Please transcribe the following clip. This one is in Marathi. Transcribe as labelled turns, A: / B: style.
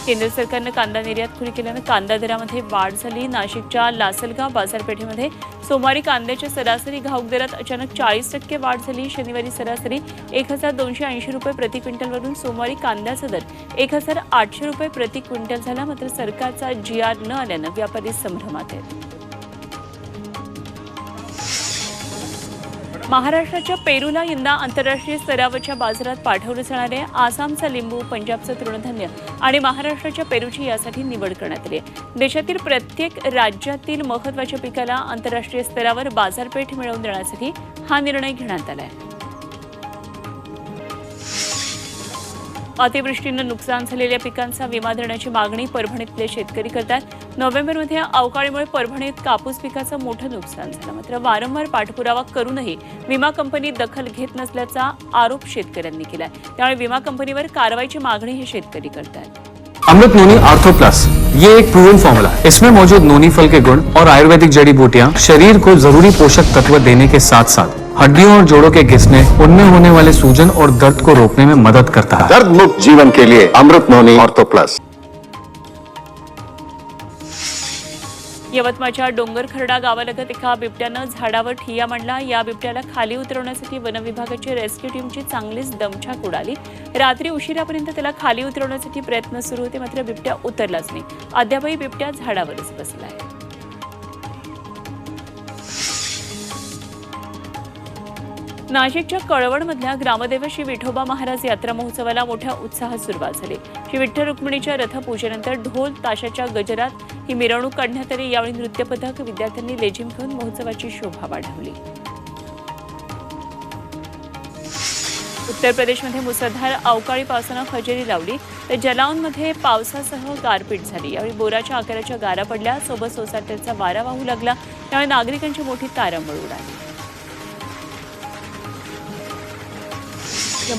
A: केंद्र सरकारनं कांदा निर्यात खुली केल्यानं कांदा दरामध्ये वाढ झाली। नाशिकच्या लासलगाव बाजारपेठेमध्ये सोमवारी कांद्याच्या सरासरी घाऊक दरात अचानक 40% वाढ झाली। शनिवारी सरासरी 1280 रुपये प्रति क्विंटलवरून सोमवारी कांद्याचा दर 1800 रुपये प्रति क्विंटल झाला। मात्र सरकारचा GR न आल्यानं व्यापारी संभ्रमात आहेत। महाराष्ट्राच्या पेरूला यंदा आंतरराष्ट्रीय स्तरावरच्या बाजारात पाठवलं जाणार आहे। आसामचा लिंबू, पंजाबचं तृणधान्य आणि महाराष्ट्राच्या पेरूची यासाठी निवड करण्यात आली आहे। देशातील प्रत्येक राज्यातील महत्त्वाच्या पिकाला आंतरराष्ट्रीय स्तरावर बाजारपेठ मिळवून देण्यासाठी हा निर्णय घेण्यात आला आहे। अतिवृष्टीनं नुकसान झालेल्या पिकांचा विमा देण्याची मागणी परभणीतले शेतकरी करतात। नोव्हेंबरमध्ये अवकाळीमुळे परभणीत कापूस पिकाचं मोठं नुकसान झालं। मात्र वारंवार पाठपुरावा करूनही विमा कंपनी दखल घेत नसल्याचा आरोप शेतकऱ्यांनी केलाय। त्यामुळे विमा कंपनीवर कारवाईची मागणी हे शेतकरी करतात।
B: अमृत नोनी आर्थो प्लस, ये एक प्रूवन फॉर्मूला है। इसमें मौजूद नोनी फल के गुण और आयुर्वेदिक जड़ी बूटियां शरीर को जरूरी पोषक तत्व देने के साथ साथ हड्डियों और जोड़ों के घिसने, उनमें होने वाले सूजन और दर्द को रोकने में मदद करता है।
C: दर्द मुक्त जीवन के लिए अमृत नोनी आर्थो प्लस।
A: यवतमाळच्या डोंगरखर्डा गावालगत एका बिबट्यानं झाडावर ठिय्या मांडला। या बिबट्याला खाली उतरवण्यासाठी वन विभागाची रेस्क्यू टीमची चांगलीच दमछाक उडाली। रात्री उशिरापर्यंत त्याला खाली उतरवण्यासाठी प्रयत्न सुरू होते, मात्र बिबट्या उतरलाच नाही। अद्यापही बिबट्या झाडावरच बसलाय। नाशिकच्या कळवणमधल्या ग्रामदेव श्री विठोबा महाराज यात्रा महोत्सवाला मोठ्या उत्साहात सुरुवात झाली। श्री विठ्ठल रुक्मिणीच्या रथपूजेनंतर ढोल ताशाच्या गजरात ही मिरवणूक काढण्यात आली। यावेळी नृत्य पथक, विद्यार्थ्यांनी लेझिम घेऊन महोत्सवाची शोभा वाढवली। उत्तर प्रदेशमध्ये मुसळधार अवकाळी पावसानं हजेरी लावली, तर जलाऊनमध्ये पावसासह गारपीट झाली। यावेळी बोराच्या आकाराच्या गारा पडल्या, सोबत सोसाट्याचा वारा वाहू लागला। त्यामुळे नागरिकांची मोठी तारांबळ उडाली।